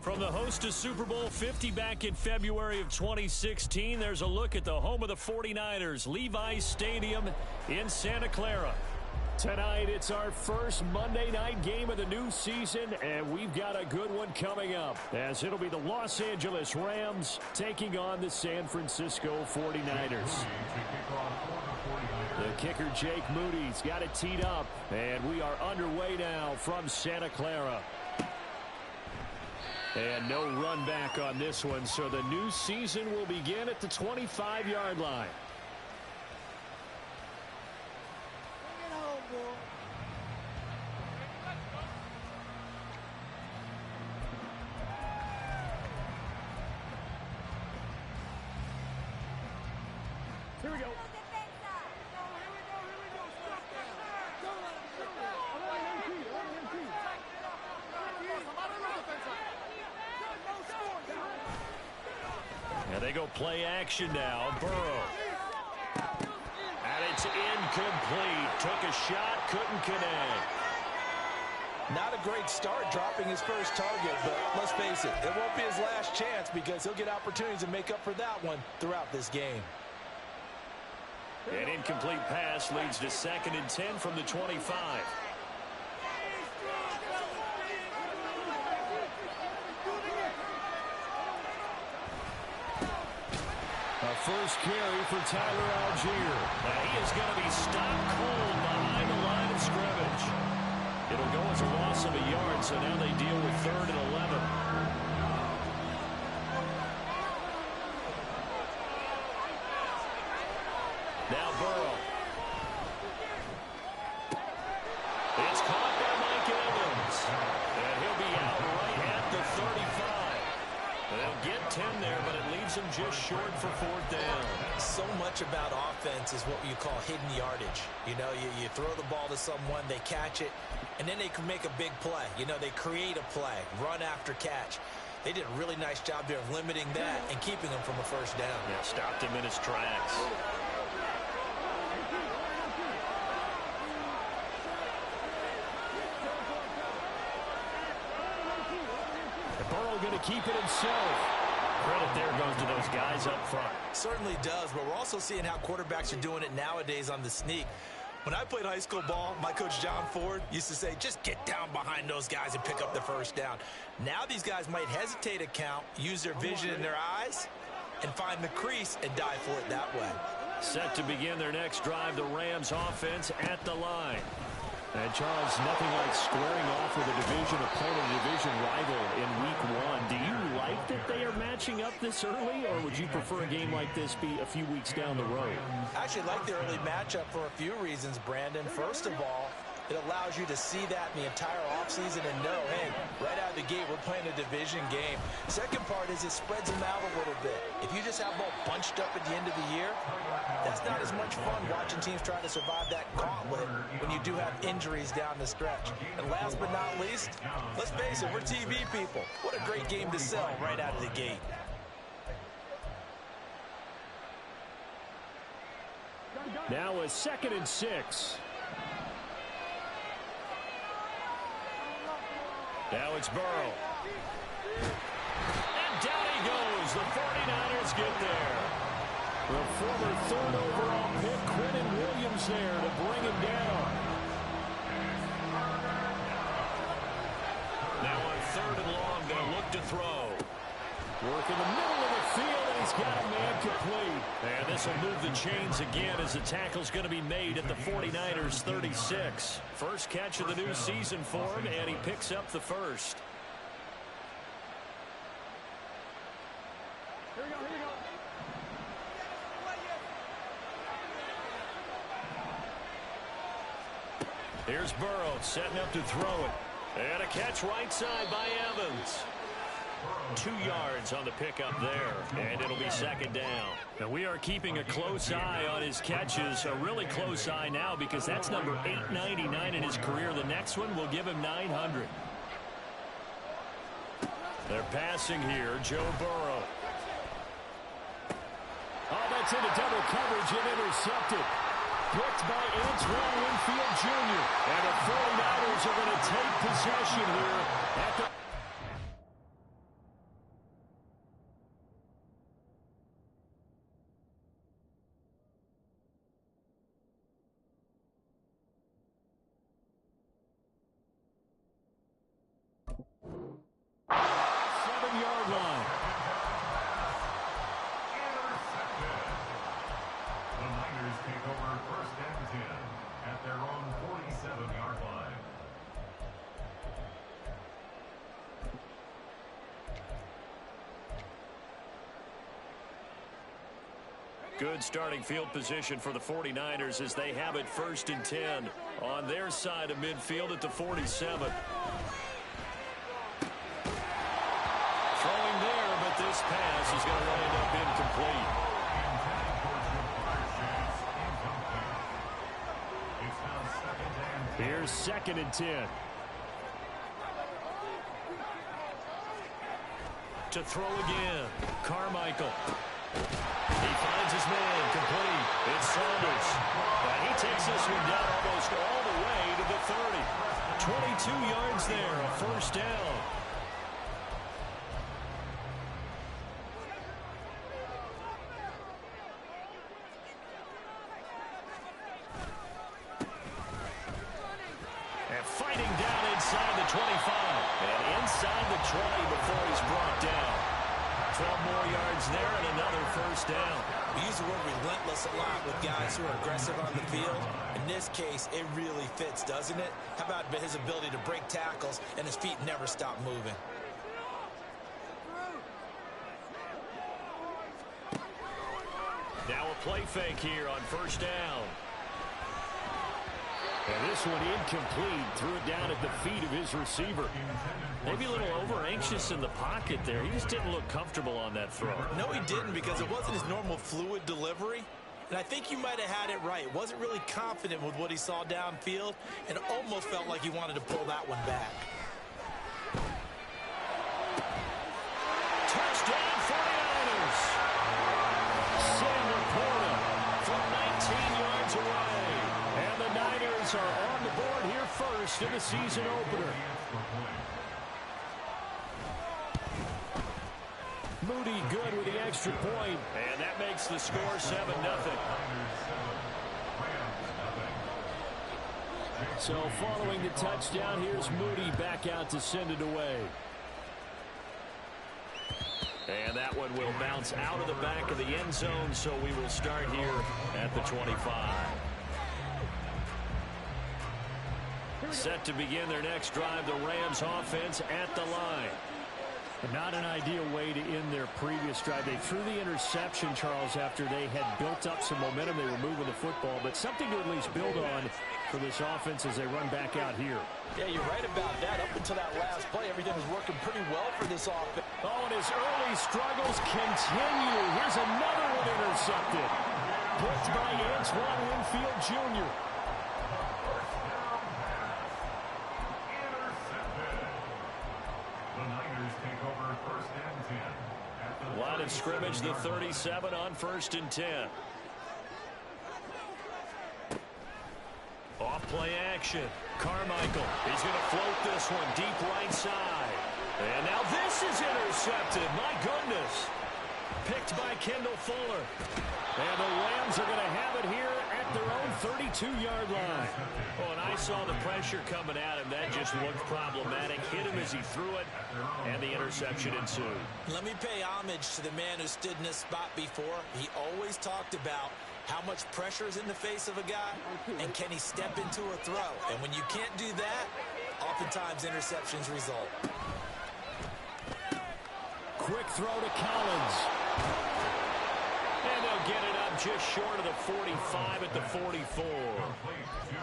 From the host to Super Bowl 50 back in February of 2016, there's a look at the home of the 49ers, Levi's Stadium in Santa Clara. Tonight, it's our first Monday night game of the new season, and we've got a good one coming up, as it'll be the Los Angeles Rams taking on the San Francisco 49ers. The kicker, Jake Moody's got it teed up, and we are underway now from Santa Clara. And no run back on this one, so the new season will begin at the 25-yard line. Here we go. And they go play action now. Burrow. And it's incomplete. Took a shot, couldn't connect. Not a great start dropping his first target, but let's face it, it won't be his last chance because he'll get opportunities to make up for that one throughout this game. An incomplete pass leads to 2nd and 10 from the 25. A first carry for Tyler Algier. Now he is going to be stopped cold behind the line of scrimmage. It'll go as a loss of a yard, so now they deal with 3rd and 11. Now Burrow. It's caught by Mike Evans. And he'll be out right at the 35. They'll get 10 there, but it leaves them just short for 4th down. So much about offense is what you call hidden yardage. You know, you throw the ball to someone, they catch it, and then they can make a big play. You know, they create a play, run after catch. They did a really nice job there of limiting that and keeping him from a first down. Yeah, stopped him in his tracks. Burrow going to keep it himself. Credit there goes to those guys up front. Certainly does, but we're also seeing how quarterbacks are doing it nowadays on the sneak. When I played high school ball, my coach John Ford used to say, just get down behind those guys and pick up the first down. Now these guys might hesitate a count, use their vision in their eyes, and find the crease and dive for it that way. Set to begin their next drive, the Rams offense at the line. And, Charles, nothing like squaring off with a division opponent, a division rival in Week 1. Do you like that they are matching up this early, or would you prefer a game like this be a few weeks down the road? I actually like the early matchup for a few reasons, Brandon. First of all, it allows you to see that in the entire offseason and know, hey, right out of the gate, we're playing a division game. Second part is it spreads them out a little bit. If you just have them all bunched up at the end of the year, that's not as much fun watching teams try to survive that gauntlet when you do have injuries down the stretch. And last but not least, let's face it, we're TV people. What a great game to sell right out of the gate. Now a 2nd and 6. Now it's Burrow. And down he goes. The 49ers get there. The former 3rd overall pick, Quentin Williams, there to bring him down. Now on 3rd and long, going to look to throw. Work in the middle of the field, and he's got a man complete. And this will move the chains again as the tackle's going to be made at the 49ers 36. First catch of the new season for him, and he picks up the first. Here we go, here we go. Here's Burrow setting up to throw it. And a catch right side by Evans. 2 yards on the pickup there, and it'll be 2nd down. Now we are keeping a close eye on his catches, a really close eye now because that's number 899 in his career. The next one will give him 900. They're passing here, Joe Burrow. Oh, that's into double coverage and intercepted. Picked by Antoine Winfield Jr. And the 49ers are going to take possession here at the Good starting field position for the 49ers as they have it 1st and 10 on their side of midfield at the 47. Throwing there, but this pass is going to wind up incomplete. Here's 2nd and 10. To throw again. Carmichael. He finds his man, complete. It's Saunders. And he takes this one down almost all the way to the 30. 22 yards there, a 1st down. And fighting down inside the 25. And inside the 20 before he's brought down. 12 more yards there and another 1st down. We use the word relentless a lot with guys who are aggressive on the field. In this case, it really fits, doesn't it? How about his ability to break tackles and his feet never stop moving? Now a play fake here on 1st down. And this one incomplete. Threw it down at the feet of his receiver. Maybe a little over-anxious in the pocket there. He just didn't look comfortable on that throw. No, he didn't, because it wasn't his normal fluid delivery. And I think you might have had it right. Wasn't really confident with what he saw downfield, and almost felt like he wanted to pull that one back. Touchdown 49ers. Sam Laporta from 19 yards away. And the Niners are on the board here first in the season opener. Moody good with the extra point. And that makes the score 7-0. So following the touchdown, here's Moody back out to send it away. And that one will bounce out of the back of the end zone, so we will start here at the 25. Set to begin their next drive, the Rams offense at the line. Not an ideal way to end their previous drive. They threw the interception, Charles, after they had built up some momentum. They were moving the football, but something to at least build on for this offense as they run back out here. Yeah, you're right about that. Up until that last play, everything was working pretty well for this offense. Oh, and his early struggles continue. Here's another one intercepted. Picked by Antoine Winfield Jr. Line of scrimmage, the 37 on 1st and 10. Off play action. Carmichael. He's going to float this one deep right side. And now this is intercepted. My goodness. Picked by Kendall Fuller. And the Rams are going to have it here at their own 32-yard line. Oh, and I saw the pressure coming at him. That just looked problematic. Hit him as he threw it, and the interception ensued. Let me pay homage to the man who stood in this spot before. He always talked about how much pressure is in the face of a guy, and can he step into a throw. And when you can't do that, oftentimes interceptions result. Quick throw to Collins. And they'll get it up just short of the 45 at the 44.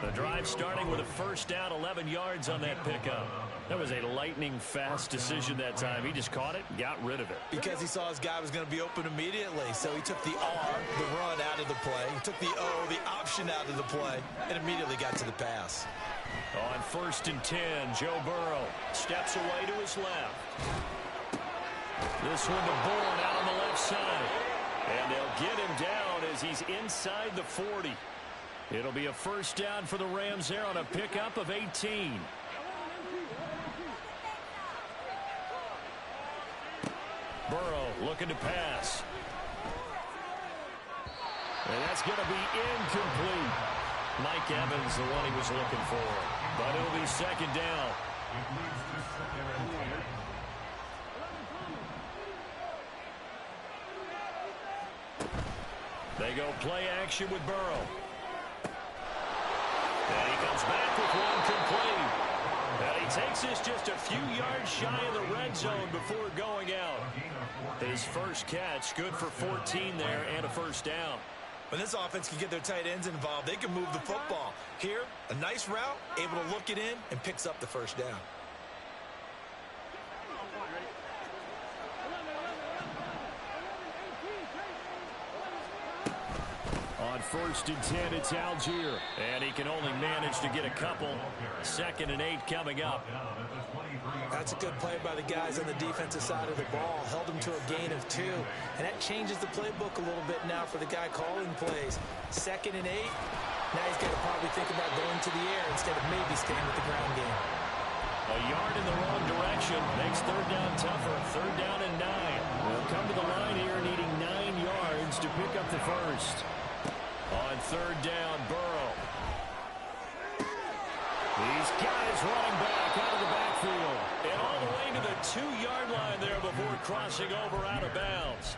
The drive starting with a 1st down, 11 yards on that pickup. That was a lightning-fast decision that time. He just caught it and got rid of it. Because he saw his guy was going to be open immediately, so he took the R, the run, out of the play. He took the O, the option, out of the play, and immediately got to the pass. On 1st and 10, Joe Burrow steps away to his left. This one to Bourne out on the left side. And they'll get him down as he's inside the 40. It'll be a 1st down for the Rams there on a pickup of 18. Burrow looking to pass. And that's going to be incomplete. Mike Evans, the one he was looking for. But it'll be 2nd down. They go play action with Burrow. And he comes back with one complete. And he takes this just a few yards shy of the red zone before going out. His first catch, good for 14 there and a first down. When this offense can get their tight ends involved, they can move the football. Here, a nice route, able to look it in, and picks up the first down. On 1st and 10, it's Algier. And he can only manage to get a couple. 2nd and 8 coming up. That's a good play by the guys on the defensive side of the ball. Held him to a gain of 2. And that changes the playbook a little bit now for the guy calling plays. 2nd and 8. Now he's got to probably think about going to the air instead of maybe staying with the ground game. A yard in the wrong direction makes 3rd down tougher. 3rd down and 9. They'll come to the line here needing 9 yards to pick up the first. On 3rd down, Burrow. These guys running back out of the backfield. And all the way to the 2-yard line there before crossing over out of bounds.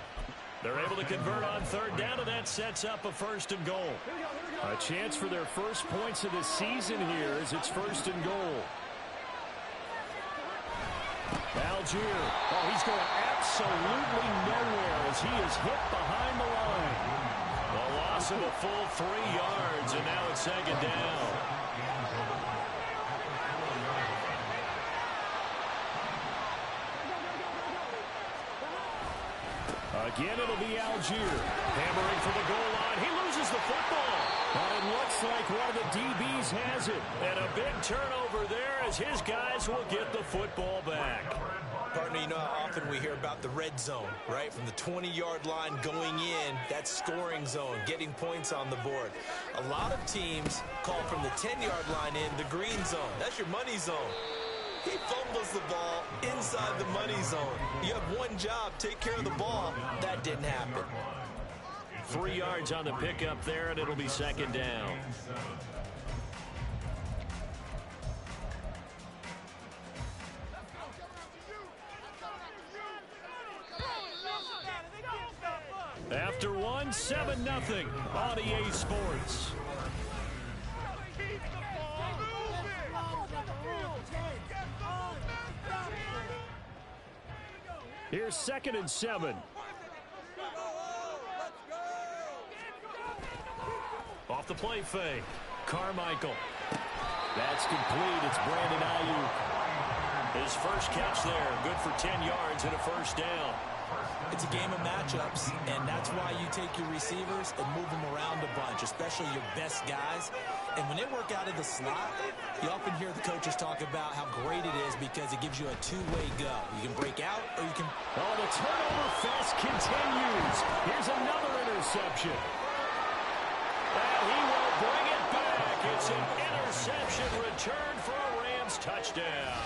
They're able to convert on 3rd down, and that sets up a 1st and goal. A chance for their first points of the season here as it's 1st and goal. Algier. Oh, he's going absolutely nowhere as he is hit behind the line. The loss of a full 3 yards, and now it's 2nd down. Again, it'll be Algier. Hammering for the goal line. He loses the football. And it looks like one of the DBs has it. And a big turnover there as his guys will get the football back. Partner, you know how often we hear about the red zone, right? From the 20-yard line going in, that scoring zone, getting points on the board. A lot of teams call from the 10-yard line in the green zone. That's your money zone. He fumbles the ball inside the money zone. You have one job, take care of the ball. That didn't happen. 3 yards on the pickup there, and it'll be 2nd down. After one, 7-0 on EA Sports. Here's 2nd and 7. Off the play fake. Carmichael. That's complete. It's Brandon Ayuk. His first catch there. Good for 10 yards and a first down. It's a game of matchups, and that's why you take your receivers and move them around a bunch, especially your best guys. And when they work out of the slot, you often hear the coaches talk about how great it is because it gives you a two-way go. You can break out or you can... Oh, the turnover fest continues. Here's another interception. And he will bring it back. It's an interception return for a Rams touchdown.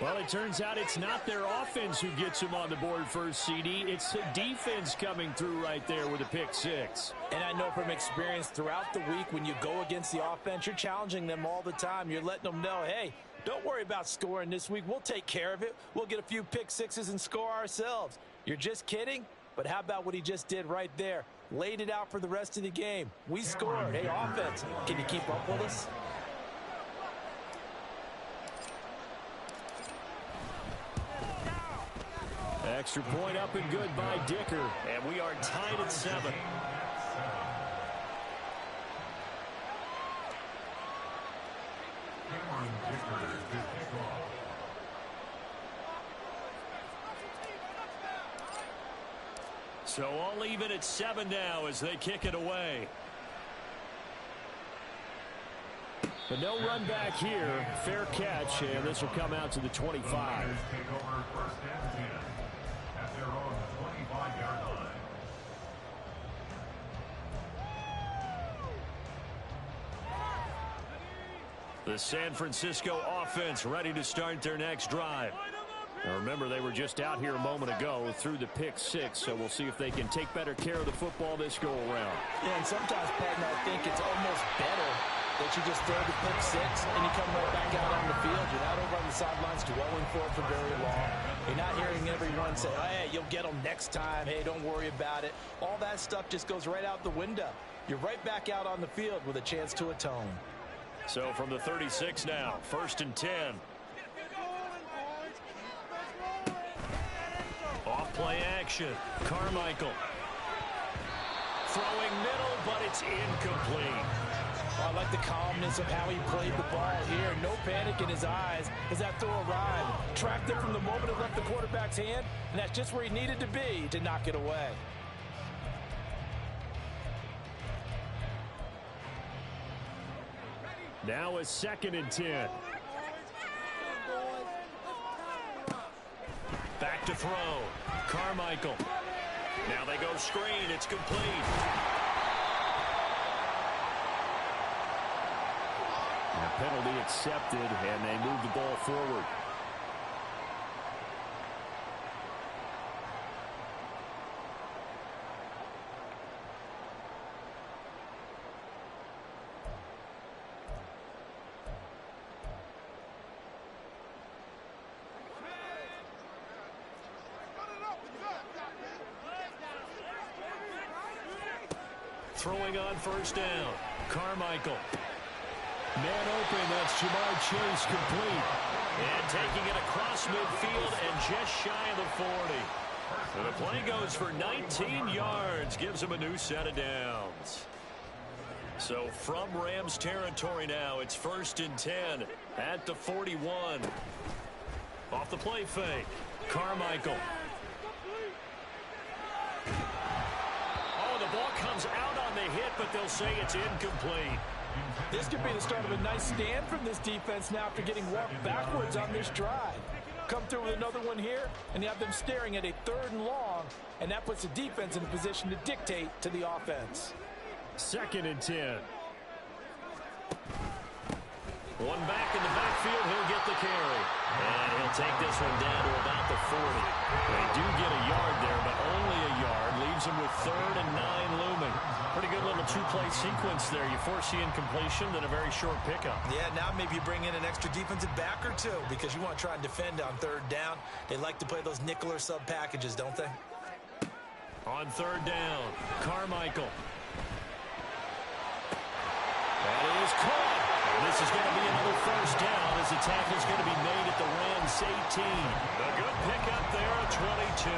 Well, it turns out it's not their offense who gets him on the board first, CD. It's the defense coming through right there with a pick 6. And I know from experience throughout the week when you go against the offense, you're challenging them all the time. You're letting them know, hey, don't worry about scoring this week. We'll take care of it. We'll get a few pick 6s and score ourselves. You're just kidding? But how about what he just did right there? Laid it out for the rest of the game. We scored. Hey, offense, can you keep up with us? Extra point up and good by Dicker. And we are tied at 7. So all even at 7 now as they kick it away. But no run back here. Fair catch, and this will come out to the 25. The San Francisco offense ready to start their next drive. Now remember, they were just out here a moment ago through the pick 6, so we'll see if they can take better care of the football this go-around. Yeah, and sometimes, partner, I think it's almost better that you just throw the pick 6 and you come right back out on the field. You're not over on the sidelines dwelling for it for very long. You're not hearing everyone say, oh, hey, you'll get them next time. Hey, don't worry about it. All that stuff just goes right out the window. You're right back out on the field with a chance to atone. So from the 36 now, 1st and 10. Off play action. Carmichael. Throwing middle, but it's incomplete. I like the calmness of how he played the ball here. No panic in his eyes as that throw arrived. Tracked it from the moment it left the quarterback's hand, and that's just where he needed to be to knock it away. Now a 2nd and 10. Back to throw. Carmichael. Now they go screen. It's complete. A penalty accepted, and they move the ball forward. Throwing on 1st down. Carmichael. Man open, that's Jamar Chase, complete. And taking it across midfield and just shy of the 40. So the play goes for 19 yards, gives him a new set of downs. So from Rams territory now, it's 1st and 10 at the 41. Off the play fake. Carmichael. Oh, the ball comes out on the hit, but they'll say it's incomplete. This could be the start of a nice stand from this defense now after getting walked backwards on this drive. Come through with another one here, and you have them staring at a 3rd and long, and that puts the defense in a position to dictate to the offense. 2nd and 10. One back in the backfield, he'll get the carry. And he'll take this one down to about the 40. They do get a yard there, but only a yard. Leaves them with 3rd and 9 looming. Pretty good little 2-play sequence there. You force the incompletion, then a very short pickup. Yeah, now maybe you bring in an extra defensive back or two because you want to try and defend on 3rd down. They like to play those nickel or sub packages, don't they? On 3rd down, Carmichael. That is caught. This is going to be another 1st down as the tackle is going to be made at the Rams 18. A good pickup there at 22.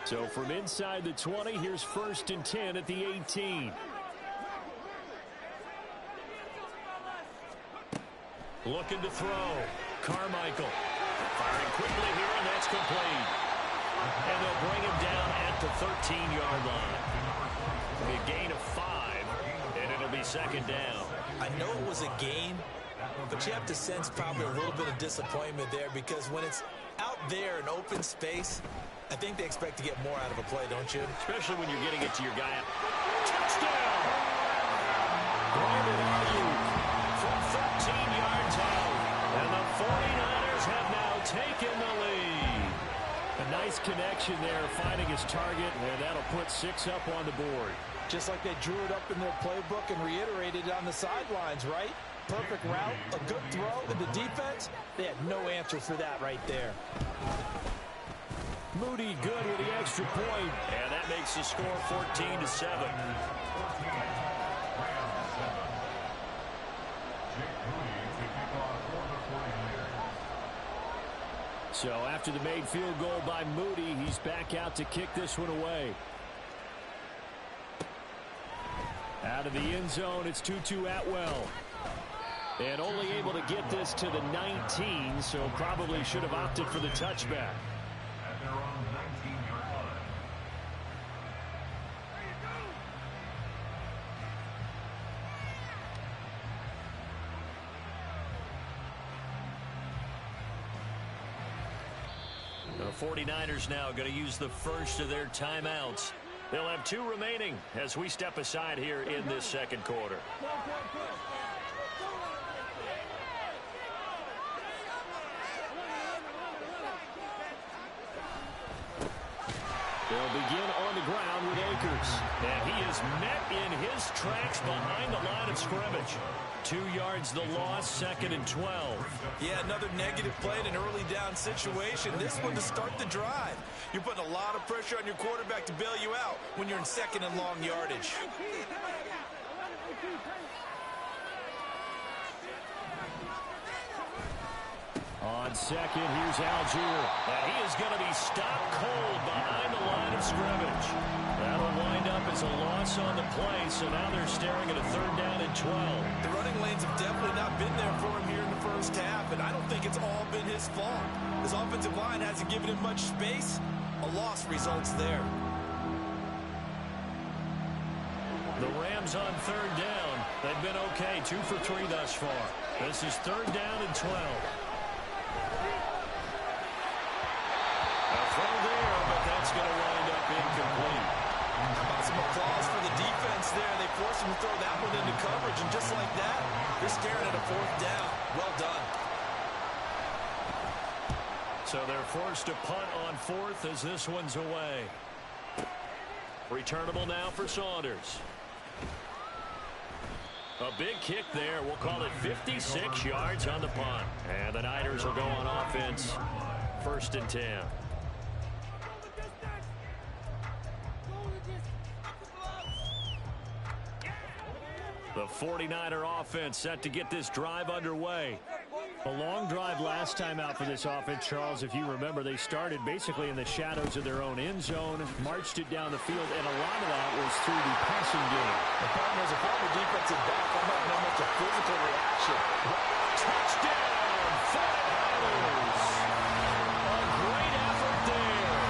So from inside the 20, here's 1st and 10 at the 18. Looking to throw. Carmichael. Firing quickly here, and that's complete. And they'll bring him down at the 13-yard line. A gain of 5, and it'll be 2nd down. I know it was a gain, but you have to sense probably a little bit of disappointment there because when it's out there in open space, I think they expect to get more out of a play, don't you? Especially when you're getting it to your guy. Touchdown! Brandon Ayuk from 13 yards out. And the 49ers have now taken the lead. A nice connection there, finding his target, and that'll put 6 up on the board. Just like they drew it up in their playbook and reiterated it on the sidelines, right? Perfect route, a good throw, and the defense, they had no answer for that right there. Moody good with the extra point, and that makes the score 14-7. So after the made field goal by Moody, he's back out to kick this one away. Out of the end zone, it's 2-2 Atwell. And only able to get this to the 19, so probably should have opted for the touchback. The 49ers now going to use the first of their timeouts. They'll have 2 remaining as we step aside here in this 2nd quarter. They'll begin on the ground with markers. And he is met in his tracks behind the line of scrimmage. 2 yards the loss, 2nd and 12. Yeah, another negative play in an early down situation. This one to start the drive. You're putting a lot of pressure on your quarterback to bail you out when you're in 2nd and long yardage. On 2nd, here's Algier. And he is going to be stopped cold behind the line of scrimmage. That'll wind up as a loss on the play, so now they're staring at a 3rd down and 12. The running lanes have definitely not been there for him here in the first half, and I don't think it's all been his fault. His offensive line hasn't given him much space. A loss results there. The Rams on 3rd down. They've been okay, 2 for 3 thus far. This is 3rd down and 12. A throw there, but that's going to wind up incomplete. Some applause for the defense there. They forced him to throw that one into coverage, and just like that, they're staring at a 4th down. Well done. So they're forced to punt on 4th as this one's away. Returnable now for Saunders. A big kick there. We'll call it 56 yards on the punt. And the Niners will go on offense. 1st and 10. The 49er offense set to get this drive underway. A long drive last time out for this offense, Charles. If you remember, they started basically in the shadows of their own end zone, marched it down the field, and a lot of that was through the passing game. The problem is a former defensive back. I'm not going to much a physical reaction. Touchdown, 49ers. A great effort there.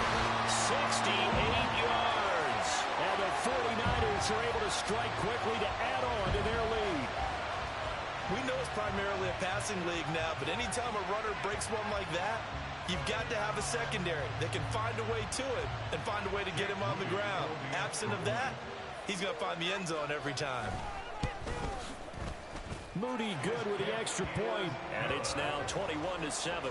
68 yards. And the 49ers are able to strike quickly to add on to their lead. We know it's primarily a passing league now, but anytime a runner breaks one like that, you've got to have a secondary that can find a way to it and find a way to get him on the ground. Absent of that, he's going to find the end zone every time. Moody good with the extra point, and it's now 21-7.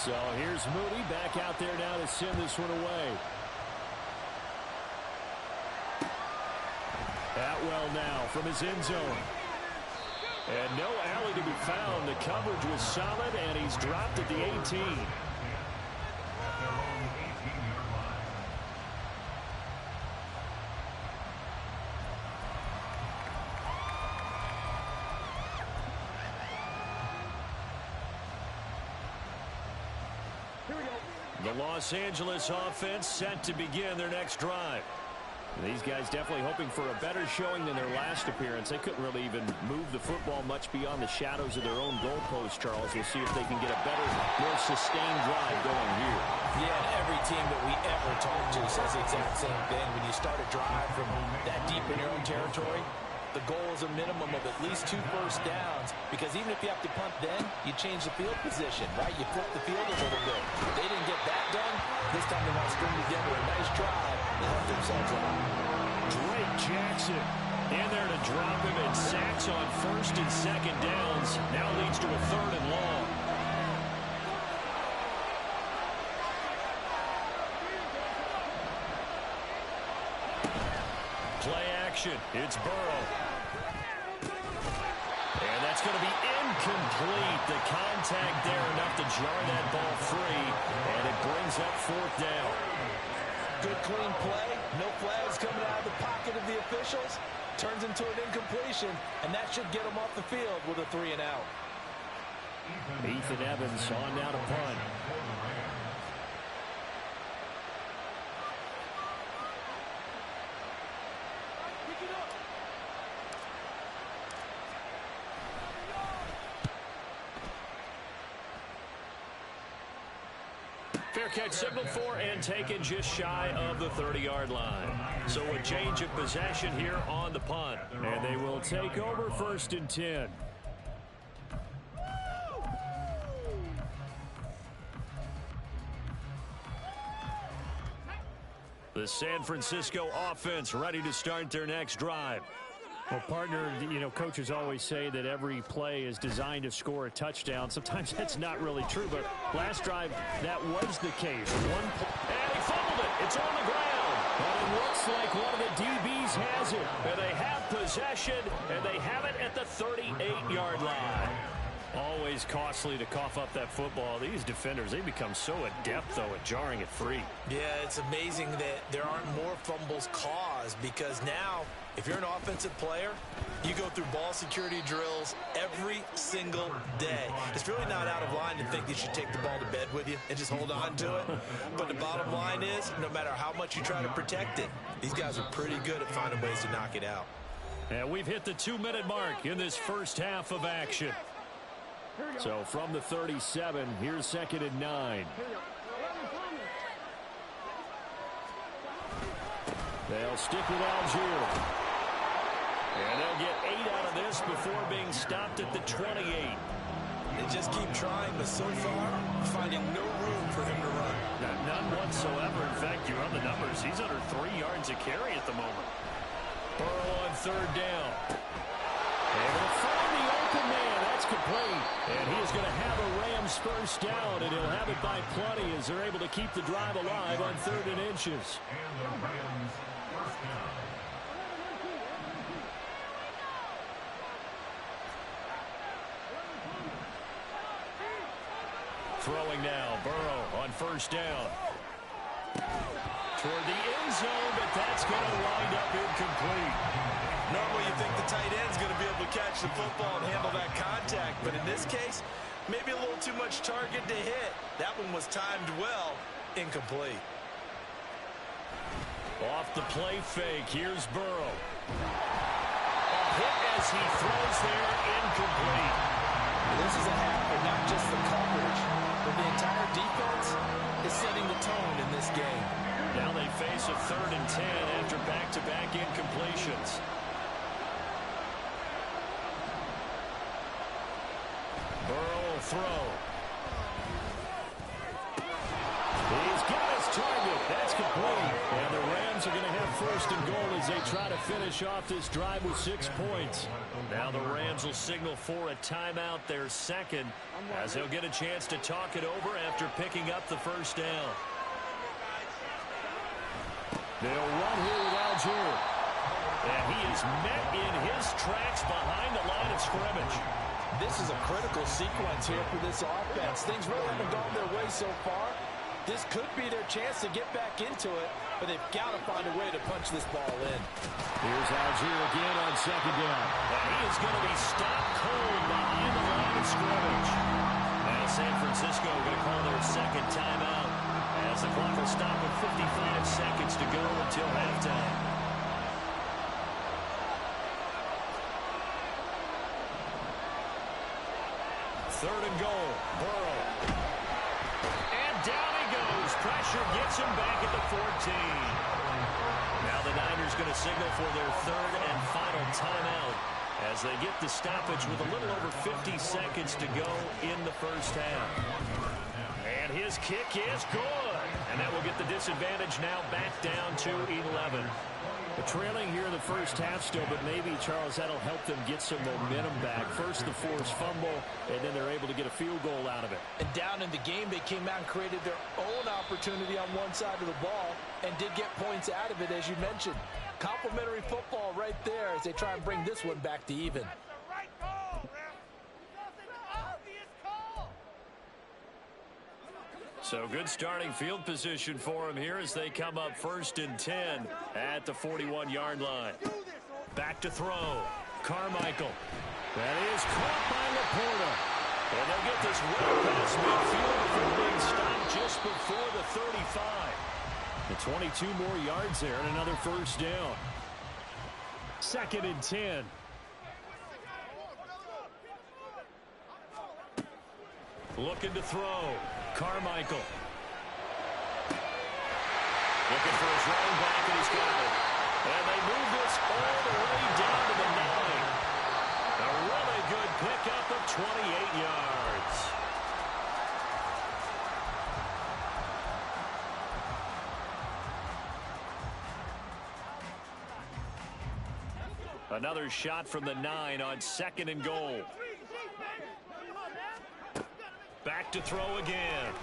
So here's Moody back out there now to send this one away. Atwell now from his end zone. And no alley to be found. The coverage was solid, and he's dropped at the 18. The Los Angeles offense set to begin their next drive. These guys definitely hoping for a better showing than their last appearance. They couldn't really even move the football much beyond the shadows of their own goalpost, Charles. We'll see if they can get a better, more sustained drive going here. Yeah, and every team that we ever talk to says the exact same thing. When you start a drive from that deep in your own territory, the goal is a minimum of at least 2 first downs, because even if you have to punt then, you change the field position, right? You flip the field a little bit. They didn't get that done. This time they want to string together a nice drive and help themselves out. Drake Jackson in there to drop him, and sacks on 1st and 2nd downs. Now leads to a 3rd and long. Play action. It's Burrow. And that's going to be incomplete. The contact there enough to jar that ball free. And it brings up 4th down. Good clean play. No flags coming out of the pocket of the officials. Turns into an incompletion. And that should get them off the field with a 3 and out. Ethan Evans on down to punt. Fair catch signaled for and taken just shy of the 30-yard line. So a change of possession here on the punt. And they will take over 1st and 10. The San Francisco offense ready to start their next drive. Well, partner, coaches always say that every play is designed to score a touchdown. Sometimes that's not really true, but last drive, that was the case. And he fumbled it. It's on the ground. But it looks like one of the DBs has it. And they have possession, and they have it at the 38-yard line. Always costly to cough up that football. These defenders, they become so adept, though, at jarring it free. Yeah, it's amazing that there aren't more fumbles caused, because now, if you're an offensive player, you go through ball security drills every single day. It's really not out of line to think you should take the ball to bed with you and just hold on to it. But the bottom line is, no matter how much you try to protect it, these guys are pretty good at finding ways to knock it out. And we've hit the 2-minute mark in this first half of action. So from the 37, here's 2nd and 9. They'll stick with Algier. And they'll get 8 out of this before being stopped at the 28. They just keep trying, but so far, finding no room for him to run. None whatsoever. In fact, you run the numbers. He's under 3 yards a carry at the moment. Burrow on 3rd down. Able to find the open man. That's complete. And he is going to have a Rams first down, and he'll have it by plenty as they're able to keep the drive alive on 3rd and inches. Throwing now, Burrow on 1st down. Toward the end zone, but that's going to wind up incomplete. Normally you think the tight end's going to be able to catch the football and handle that contact, but in this case, maybe a little too much target to hit. That one was timed well, incomplete. Off the play fake, here's Burrow. A hit as he throws there, incomplete. This is a half, but not just the coverage, but the entire defense is setting the tone in this game. Now they face a 3rd and 10 after back-to-back incompletions. Burrow will throw. He's got his target. That's complete. And the Rams are going to have 1st and goal as they try to finish off this drive with 6 points. Now the Rams will signal for a timeout, their 2nd, as they'll get a chance to talk it over after picking up the 1st down. They'll run here with Algier. And he is met in his tracks behind the line of scrimmage. This is a critical sequence here for this offense. Things really haven't gone their way so far. This could be their chance to get back into it, but they've got to find a way to punch this ball in. Here's Algier again on 2nd down. And he is going to be stopped cold behind the line of scrimmage. Now San Francisco going to call their 2nd timeout, as the clock will stop with 55 seconds to go until halftime. Third and goal, Burrow. And down he goes. Pressure gets him back at the 14. Now the Niners going to signal for their 3rd and final timeout as they get the stoppage with a little over 50 seconds to go in the first half. And his kick is good. And that will get the disadvantage now back down to 11. The trailing here in the first half still, but maybe, Charles, that'll help them get some momentum back. First the forced fumble, and then they're able to get a field goal out of it. And down in the game, they came out and created their own opportunity on one side of the ball and did get points out of it, as you mentioned. Complimentary football right there as they try and bring this one back to even. So good starting field position for him here as they come up 1st and 10 at the 41-yard line. Back to throw. Carmichael. That is caught by Laporta. And they'll get this well past midfield before being stopped just before the 35. The 22 more yards there and another 1st down. 2nd and 10. Looking to throw. Carmichael. Looking for his running back, and he's got it. And they move this all the way down to the 9. A really good pickup of 28 yards. Another shot from the 9 on 2nd and goal. Back to throw again.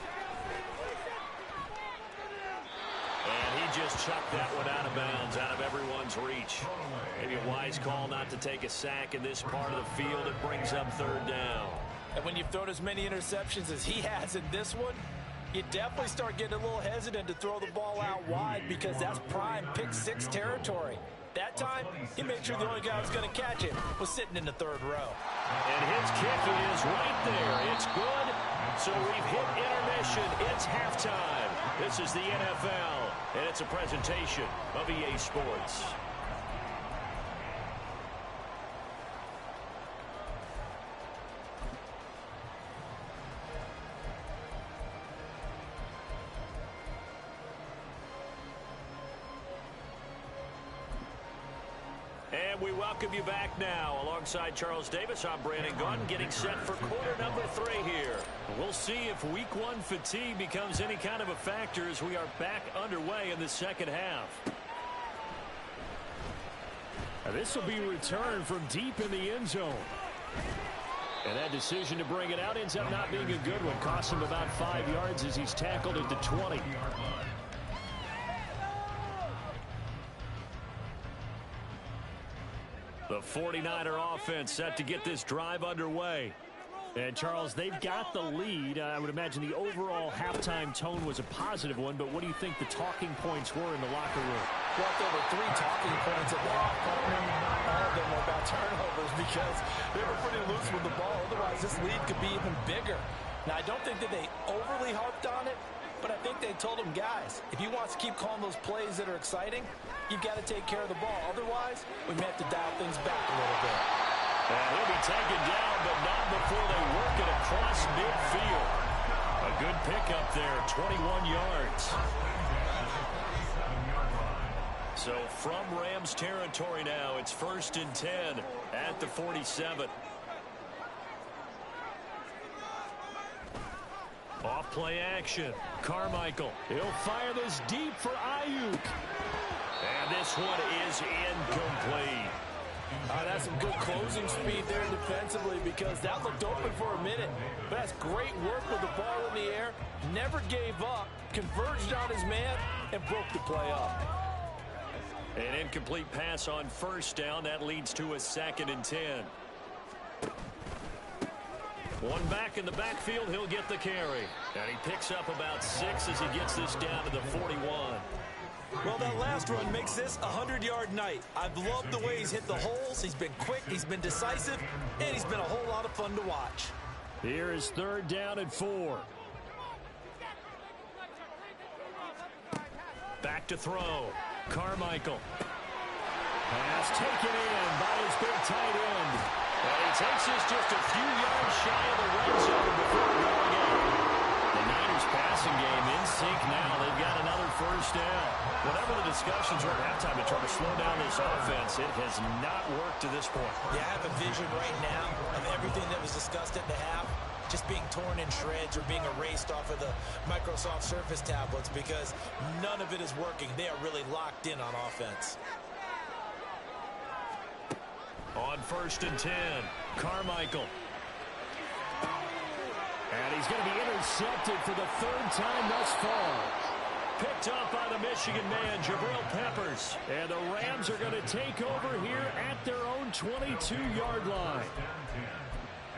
And he just chucked that one out of bounds, out of everyone's reach. Maybe a wise call not to take a sack in this part of the field. It brings up 3rd down. And when you've thrown as many interceptions as he has in this one, you definitely start getting a little hesitant to throw the ball out wide because that's prime pick 6 territory. That time, he made sure the only guy who was going to catch it was sitting in the 3rd row. And his kick is right there. It's good. So we've hit intermission. It's halftime. This is the NFL, and it's a presentation of EA Sports. And we welcome you back now. Alongside Charles Davis, I'm Brandon Gunn, getting set for quarter number 3 here. We'll see if week 1 fatigue becomes any kind of a factor as we are back underway in the second half. Now this will be returned from deep in the end zone. And that decision to bring it out ends up not being a good one. Costs him about 5 yards as he's tackled at the 20. The 49er offense set to get this drive underway. And, Charles, they've got the lead. I would imagine the overall halftime tone was a positive one, but what do you think the talking points were in the locker room? Well, there were 3 talking points at the half, partner. All of them were about turnovers because they were pretty loose with the ball. Otherwise, this lead could be even bigger. Now, I don't think that they overly harped on it, but I think they told them, guys, if you want to keep calling those plays that are exciting, you've got to take care of the ball. Otherwise, we may have to dial things back a little bit. And he'll be taken down, but not before they work it across midfield. A good pickup there, 21 yards. So from Rams territory now, it's 1st and 10 at the 47. Off play action. Carmichael. He'll fire this deep for Ayuk. And this one is incomplete. That's some good closing speed there defensively because that looked open for a minute. But that's great work with the ball in the air. Never gave up. Converged on his man and broke the play up. An incomplete pass on 1st down. That leads to a 2nd and 10. One back in the backfield. He'll get the carry. And he picks up about 6 as he gets this down to the 41. Well, that last run makes this a 100-yard night. I've loved the way he's hit the holes. He's been quick, he's been decisive, and he's been a whole lot of fun to watch. Here is 3rd down and 4. Back to throw. Carmichael. Pass taken in by his big tight end. And he takes this just a few yards shy of the red zone before going out. The Niners passing game in sync now. They've got another 1st down. Whatever the discussions were at halftime to try to slow down this offense, it has not worked to this point. Yeah, I have a vision right now of everything that was discussed at the half just being torn in shreds or being erased off of the Microsoft Surface tablets because none of it is working. They are really locked in on offense. On 1st and 10, Carmichael. And he's going to be intercepted for the 3rd time thus far. Picked up by the Michigan man, Jabril Peppers. And the Rams are going to take over here at their own 22-yard line.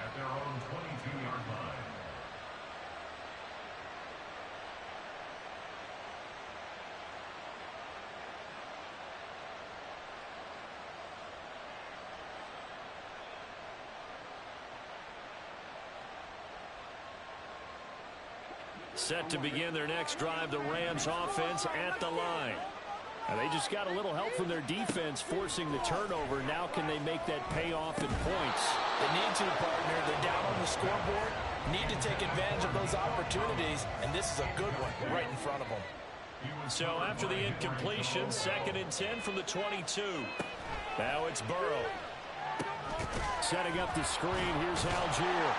At their own 22-yard line. Set to begin their next drive, the Rams offense at the line. And they just got a little help from their defense forcing the turnover. Now can they make that pay off in points? They need to, partner. They're down on the scoreboard. Need to take advantage of those opportunities. And this is a good one right in front of them. So after the incompletion, 2nd and 10 from the 22. Now it's Burrow. Setting up the screen. Here's Algier.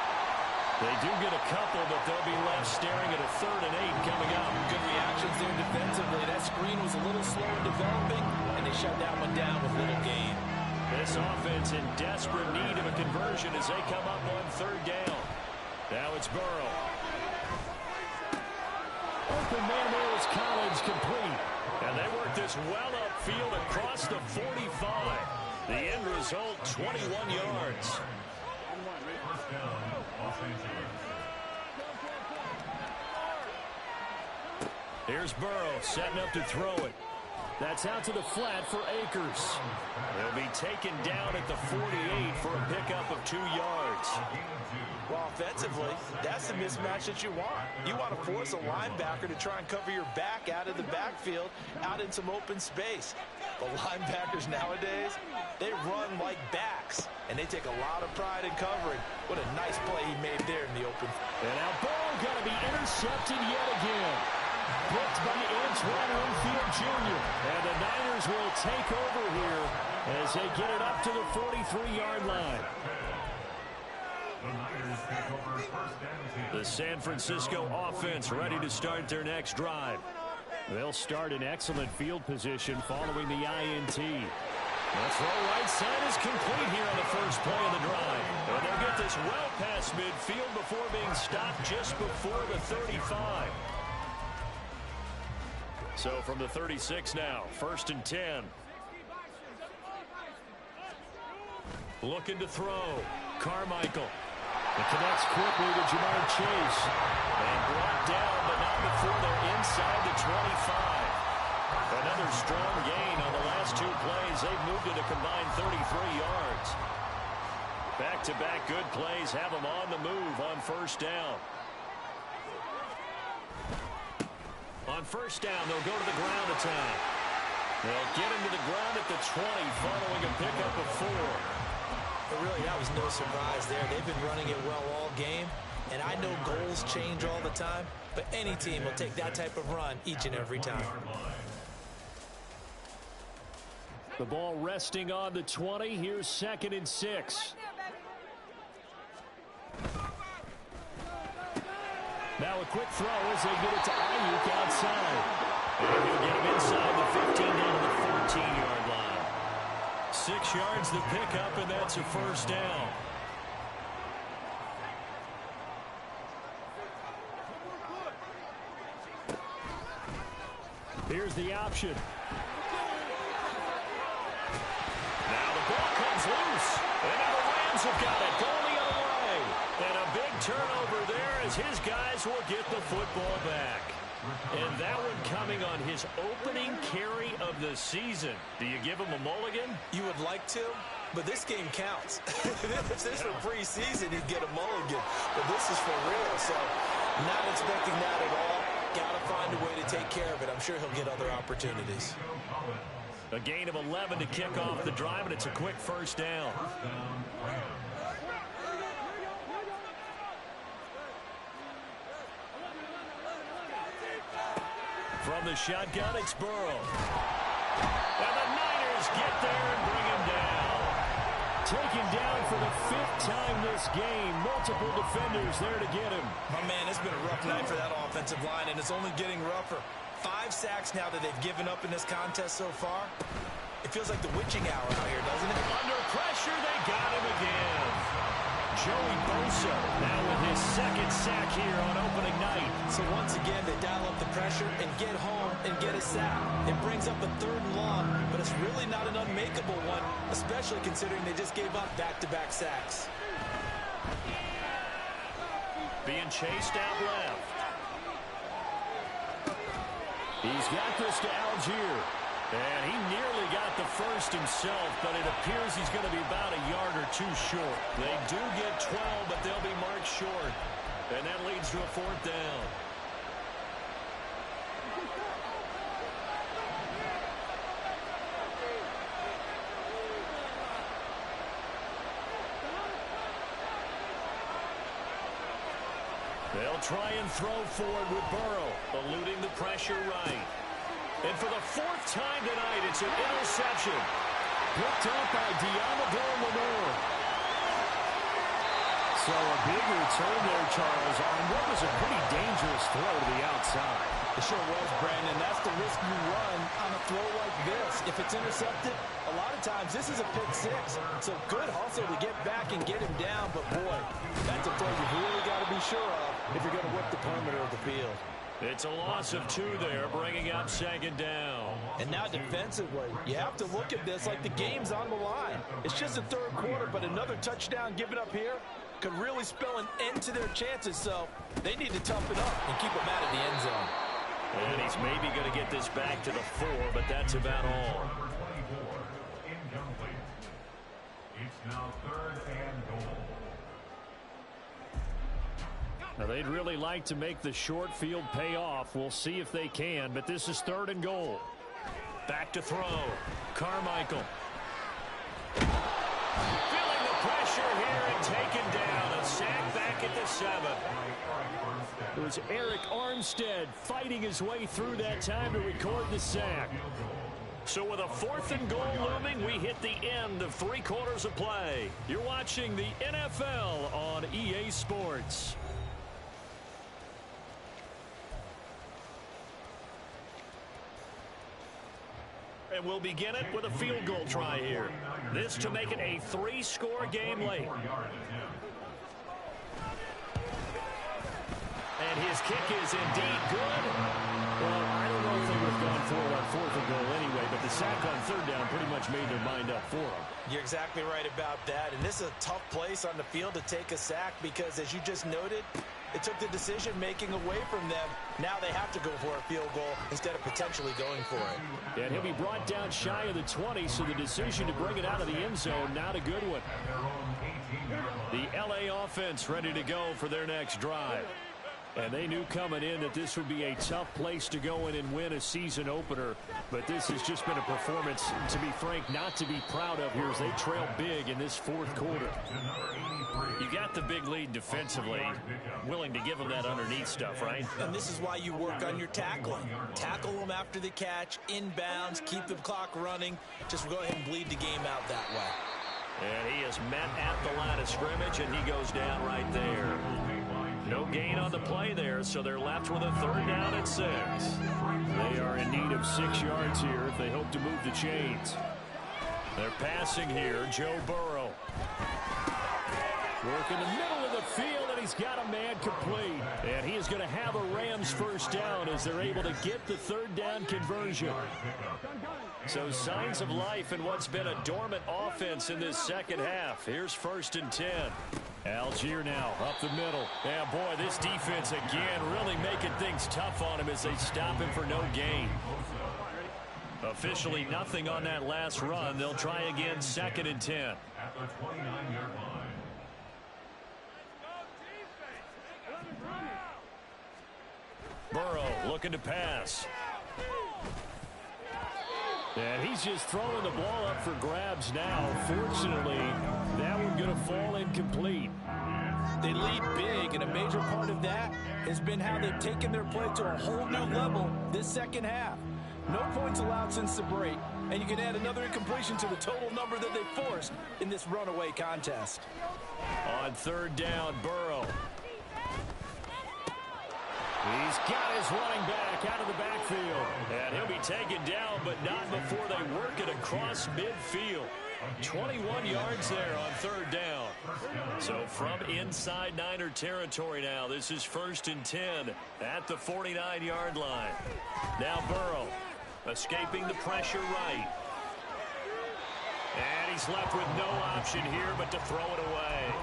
They do get a couple, but they'll be left staring at a 3rd and 8 coming up. Good reactions there defensively. That screen was a little slow in developing, and they shut that one down with little gain. This offense in desperate need of a conversion as they come up on third down. Now it's Burrow. Open man there is Collins, complete. And they work this well upfield across the 45. The end result, 21 yards. First down, Los Angeles. Here's Burrow setting up to throw it. That's out to the flat for Akers. They'll be taken down at the 48 for a pickup of 2 yards. Well, offensively, that's the mismatch that you want. You want to force a linebacker to try and cover your back out of the backfield, out in some open space. But linebackers nowadays, they run like backs, and they take a lot of pride in covering. What a nice play he made there in the open. And now Burrow got to be intercepted yet again. Blocked by Antoine Winfield Jr. And the Niners will take over here as they get it up to the 43-yard line. The San Francisco offense ready to start their next drive. They'll start in excellent field position following the INT. The throw right side is complete here on the first play of the drive. And they'll get this well past midfield before being stopped just before the 35. So from the 36 now, 1st and 10. Looking to throw. Carmichael. It connects quickly to Jamar Chase. And brought down, but not before they're inside the 25. Another strong gain on the last 2 plays. They've moved it a combined 33 yards. Back-to-back good plays have them on the move on first down. On first down, they'll go to the ground attack. They'll get him to the ground at the 20 following a pickup of 4. But really, that was no surprise there. They've been running it well all game. And I know goals change all the time, but any team will take that type of run each and every time. The ball resting on the 20. Here's 2nd and 6. Now a quick throw as they get it to Ayuk outside. And he'll get him inside the 15 down to the 14-yard line. 6 yards the pickup, and that's a first down. Here's the option. Now the ball comes loose. And now the Rams have got it. Going the other way. And a big turnover there as his guys will get the football back. And that one coming on his opening carry of the season. Do you give him a mulligan? You would like to, but this game counts. If this were preseason, he'd get a mulligan. But this is for real, so not expecting that at all. Got to find a way to take care of it. I'm sure he'll get other opportunities. A gain of 11 to kick off the drive, and it's a quick first down. From the shotgun, it's Burrow. And the Niners get there and bring him down. Taken down for the 5th time this game. Multiple defenders there to get him. Oh, man, it's been a rough night for that offensive line, and it's only getting rougher. 5 sacks now that they've given up in this contest so far. It feels like the witching hour out here, doesn't it? Under pressure, they got him again. Joey Bosa now with his 2nd sack here on opening night. So once again, they dial up the pressure and get home and get a sack. It brings up a 3rd and long, but it's really not an unmakeable one, especially considering they just gave up back-to-back sacks. Being chased out left. He's got this to Algier. And he nearly got the first himself, but it appears he's going to be about a yard or 2 short. They do get 12, but they'll be marked short. And that leads to a 4th down. They'll try and throw forward with Burrow, eluding the pressure right. And for the 4th time tonight, it's an interception. Picked up by Diamador Lenore. So a big return there, Charles, on what was a pretty dangerous throw to the outside. It sure was, Brandon. That's the risk you run on a throw like this. If it's intercepted, a lot of times this is a pick six. So good hustle to get back and get him down. But, boy, that's a throw you've really got to be sure of if you're going to work the perimeter of the field. It's a loss of 2 there, bringing up second down. And now defensively, you have to look at this like the game's on the line. It's just the third quarter, but another touchdown given up here could really spell an end to their chances. So they need to toughen up and keep them out of the end zone. And he's maybe going to get this back to the 4, but that's about all. Number 24, incomplete. It's now 3rd and goal. Now they'd really like to make the short field pay off. We'll see if they can, but this is 3rd and goal. Back to throw. Carmichael. Feeling the pressure here and taken down. A sack back at the 7. It was Eric Armstead fighting his way through that time to record the sack. So with a 4th and goal looming, we hit the end of 3 quarters of play. You're watching the NFL on EA Sports. And we'll begin it with a field goal try here. This to make it a 3-score game late. And his kick is indeed good. Well, I don't know if they would have gone for it on 4th and goal anyway, but the sack on 3rd down pretty much made their mind up for them. You're exactly right about that. And this is a tough place on the field to take a sack because, as you just noted, it took the decision-making away from them. Now they have to go for a field goal instead of potentially going for it. And he'll be brought down shy of the 20, so the decision to bring it out of the end zone, not a good one. The LA offense ready to go for their next drive. And they knew coming in that this would be a tough place to go in and win a season opener. But this has just been a performance, to be frank, not to be proud of here as they trail big in this 4th quarter. You got the big lead defensively, willing to give them that underneath stuff, right? And this is why you work on your tackling. Tackle them after the catch, inbounds, keep the clock running. Just go ahead and bleed the game out that way. And he is met at the line of scrimmage, and he goes down right there. No gain on the play there, so they're left with a 3rd down and 6. They are in need of 6 yards here if they hope to move the chains. They're passing here, Joe Burrow. Work in the middle of the field, and he's got a man complete. And he is going to have a Rams 1st down as they're able to get the 3rd down conversion. So signs of life in what's been a dormant offense in this second half. Here's 1st and 10. Algier now up the middle. Yeah, boy, this defense again really making things tough on him as they stop him for no gain. Officially nothing on that last run. They'll try again 2nd and 10. At the 29-yard line. Burrow looking to pass. And he's just throwing the ball up for grabs now. Fortunately, that one going to fall incomplete. They lead big, and a major part of that has been how they've taken their play to a whole new level this second half. No points allowed since the break, and you can add another incompletion to the total number that they forced in this runaway contest. On 3rd down, Burrow. He's got his running back out of the backfield. And he'll be taken down, but not before they work it across midfield. 21 yards there on 3rd down. So from inside Niner territory now, this is 1st and 10 at the 49-yard line. Now Burrow escaping the pressure right. And he's left with no option here but to throw it away.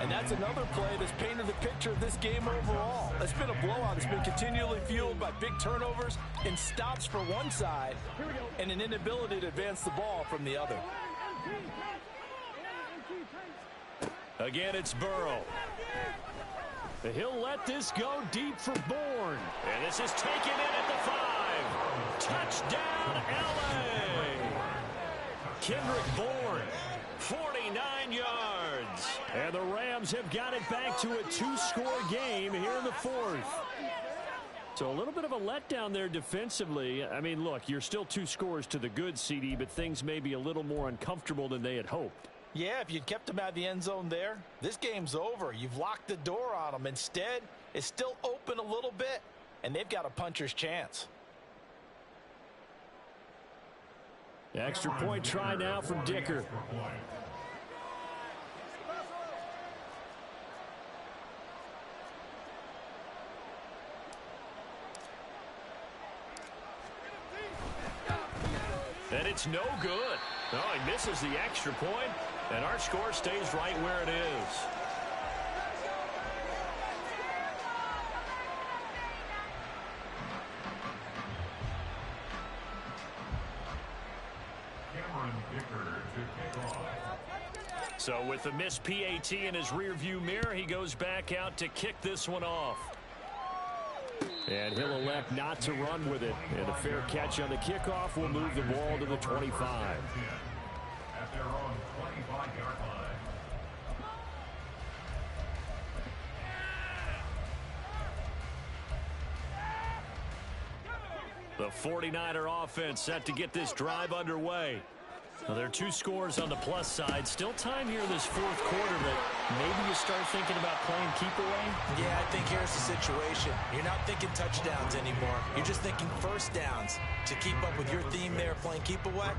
And that's another play that's painted the picture of this game overall. It's been a blowout. It's been continually fueled by big turnovers and stops for one side and an inability to advance the ball from the other. Again, it's Burrow. He'll let this go deep for Bourne. And this is taken in at the 5. Touchdown, L.A. Kendrick Bourne, 49 yards. And the Rams have got it back to a 2-score game here in the 4th. So a little bit of a letdown there defensively. I mean, look, you're still 2 scores to the good, CD, but things may be a little more uncomfortable than they had hoped. Yeah, if you'd kept them out of the end zone there, this game's over. You've locked the door on them. Instead, it's still open a little bit. and they've got a puncher's chance. Extra point try now from Dicker. And it's no good. Oh, he misses the extra point, and our score stays right where it is. So with the missed PAT in his rearview mirror, he goes back out to kick this one off. And he'll elect not to run with it. And a fair catch on the kickoff will move the ball to the 25. At their own 25-yard line. The 49er offense set to get this drive underway. Now, there are 2 scores on the plus side. Still time here in this fourth quarter, but maybe you start thinking about playing keep away? Yeah, I think here's the situation. You're not thinking touchdowns anymore. You're just thinking first downs. To keep up with your theme there, playing keep away,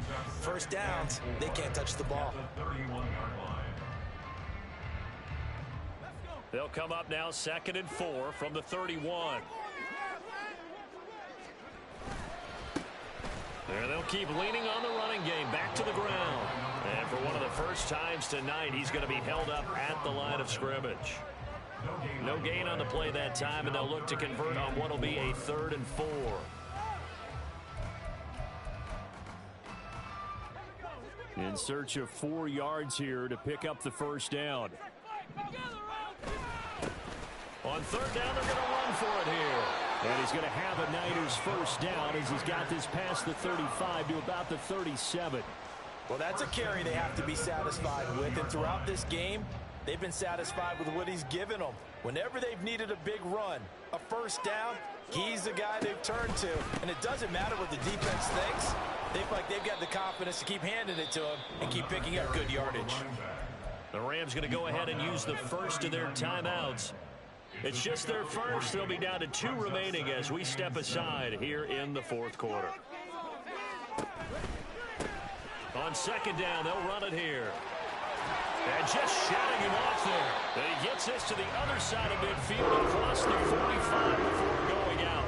first downs, they can't touch the ball. They'll come up now 2nd and 4 from the 31. There they'll keep leaning on the running game back to the ground. And for one of the first times tonight, he's going to be held up at the line of scrimmage. No gain on the play that time, and they'll look to convert on what will be a 3rd and 4. In search of 4 yards here to pick up the first down. On 3rd down, they're going to run for it here. And he's going to have a Niners first down as he's got this past the 35 to about the 37. Well, that's a carry they have to be satisfied with. And throughout this game, they've been satisfied with what he's given them. Whenever they've needed a big run, a first down, he's the guy they've turned to. And it doesn't matter what the defense thinks. They feel like they've got the confidence to keep handing it to him and keep picking up good yardage. The Rams going to go ahead and use the first of their timeouts. It's just their first. They'll be down to 2 remaining as we step aside here in the fourth quarter. On 2nd down, they'll run it here. And just shutting him off there. And he gets this to the other side of midfield across the 45 before going out.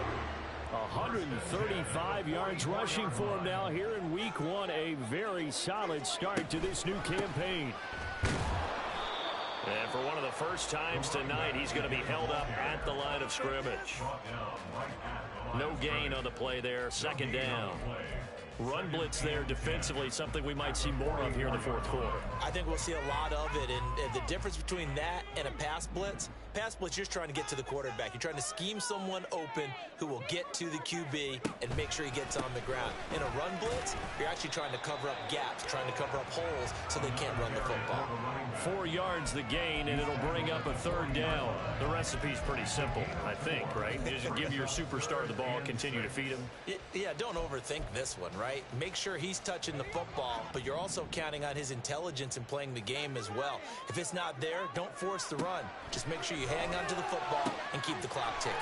135 yards rushing for him now here in week 1. A very solid start to this new campaign. And for one of the first times tonight, he's going to be held up at the line of scrimmage. No gain on the play there. 2nd down. Run blitz there defensively, something we might see more of here in the fourth quarter. I think we'll see a lot of it, and the difference between that and a pass blitz, you're just trying to get to the quarterback. You're trying to scheme someone open who will get to the QB and make sure he gets on the ground. In a run blitz, you're actually trying to cover up gaps, trying to cover up holes so they can't run the football. 4 yards the gain, and it'll bring up a 3rd down. The recipe's pretty simple, I think, right? You just give your superstar the ball, continue to feed him. Yeah, don't overthink this one, right? Make sure he's touching the football, but you're also counting on his intelligence in playing the game as well. If it's not there, don't force the run. Just make sure you hang on to the football and keep the clock ticking.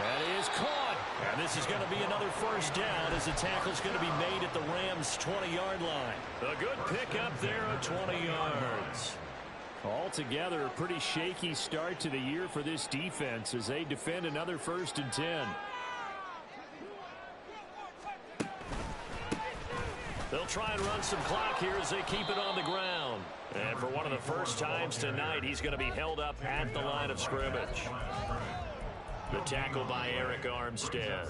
That is caught. And this is going to be another first down as the tackle's going to be made at the Rams' 20-yard line. A good pickup there of 20 yards. Altogether, a pretty shaky start to the year for this defense as they defend another 1st and 10. They'll try and run some clock here as they keep it on the ground. And for one of the first times tonight, he's going to be held up at the line of scrimmage. The tackle by Eric Armstead.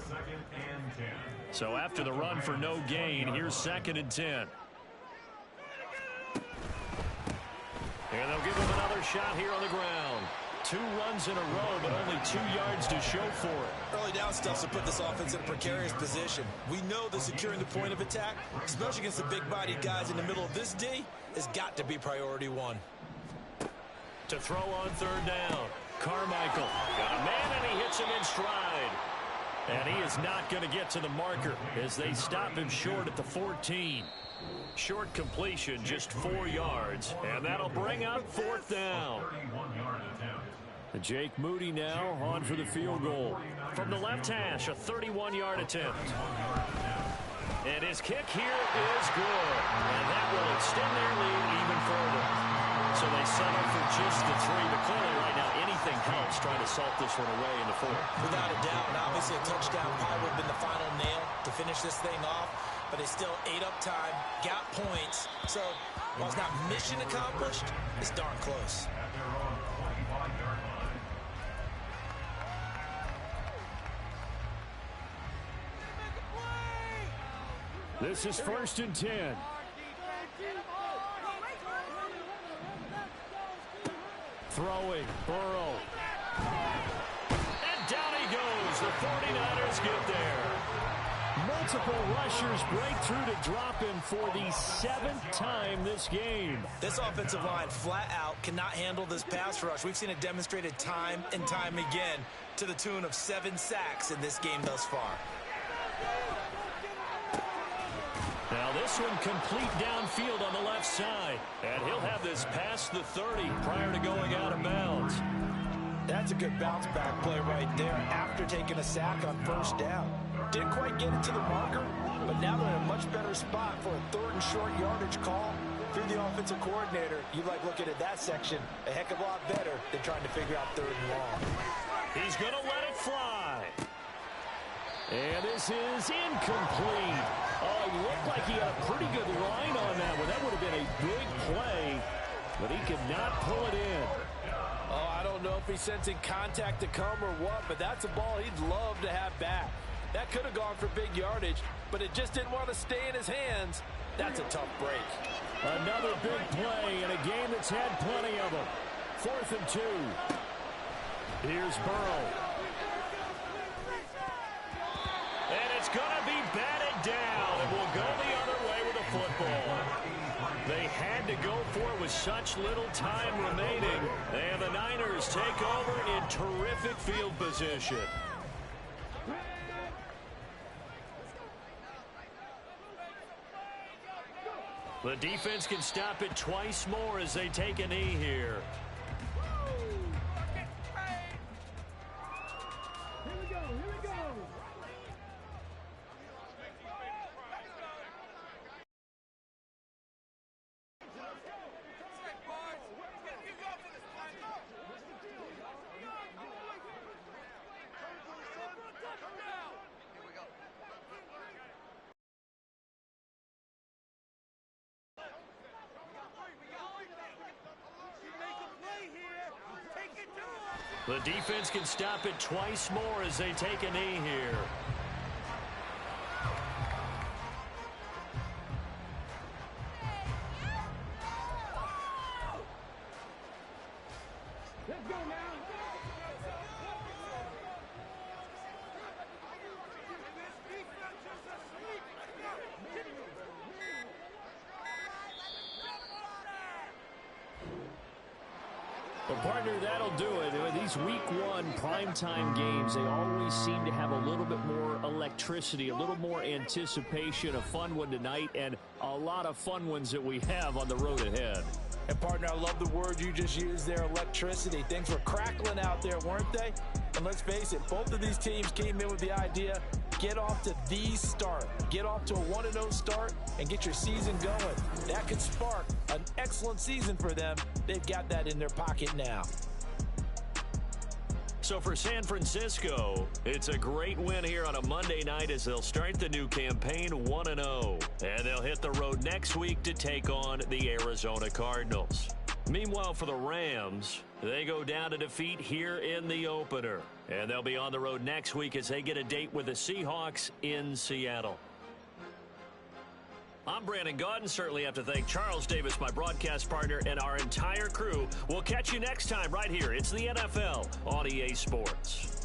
So after the run for no gain, here's 2nd and 10. And they'll give him another shot here on the ground. 2 runs in a row, but only 2 yards to show for it. Early down stuff to put this offense in a precarious position. We know that securing the point of attack, especially against the big-bodied guys in the middle of this D, has got to be priority 1. To throw on 3rd down. Carmichael got a man, and he hits him in stride. And he is not going to get to the marker as they stop him short at the 14. Short completion, just 4 yards, and that'll bring up 4th down. Jake Moody now on for the field goal. From the left hash, a 31-yard attempt. And his kick here is good. And that will extend their lead even further. So they settle for just the 3. But clearly right now, anything helps trying to salt this one away in the 4th. Without a doubt. And obviously a touchdown probably would have been the final nail to finish this thing off. But they still ate up time, got points. So while it's not mission accomplished, it's darn close. This is 1st and 10. Throwing, Burrow. And down he goes. The 49ers get there. Multiple rushers break through to drop him for the 7th time this game. This offensive line flat out cannot handle this pass rush. We've seen it demonstrated time and time again to the tune of 7 sacks in this game thus far. Now this one complete downfield on the left side. And he'll have this past the 30 prior to going out of bounds. That's a good bounce back play right there after taking a sack on 1st down. Didn't quite get it to the marker, but now they're in a much better spot for a 3rd and short yardage call. If you're the offensive coordinator, you like looking at that section a heck of a lot better than trying to figure out 3rd and long. He's going to let it fly. And this is incomplete. Oh, he looked like he had a pretty good line on that one. That would have been a big play, but he could not pull it in. Oh, I don't know if he's sensing contact to come or what, but that's a ball he'd love to have back. That could have gone for big yardage, but it just didn't want to stay in his hands. That's a tough break. Another big play in a game that's had plenty of them. 4th and 2. Here's Burrow. And it's going to be batted down, and we'll go the other way with the football. They had to go for it with such little time remaining, and the Niners take over in terrific field position. The defense can stop it twice more as they take a knee here. The defense can stop it twice more as they take a knee here. Let's go now. Well, partner, that'll do it. These week 1 primetime games, they always seem to have a little bit more electricity, a little more anticipation. A fun one tonight, and a lot of fun ones that we have on the road ahead. And, partner, I love the word you just used there, electricity. Things were crackling out there, weren't they? And let's face it, both of these teams came in with the idea, get off to the start. Get off to a 1-0 start and get your season going. That could spark an excellent season for them. They've got that in their pocket now. So for San Francisco, it's a great win here on a Monday night as they'll start the new campaign 1-0. And they'll hit the road next week to take on the Arizona Cardinals. Meanwhile, for the Rams, they go down to defeat here in the opener. And they'll be on the road next week as they get a date with the Seahawks in Seattle. I'm Brandon Gaudin. Certainly have to thank Charles Davis, my broadcast partner, and our entire crew. We'll catch you next time right here. It's the NFL on EA Sports.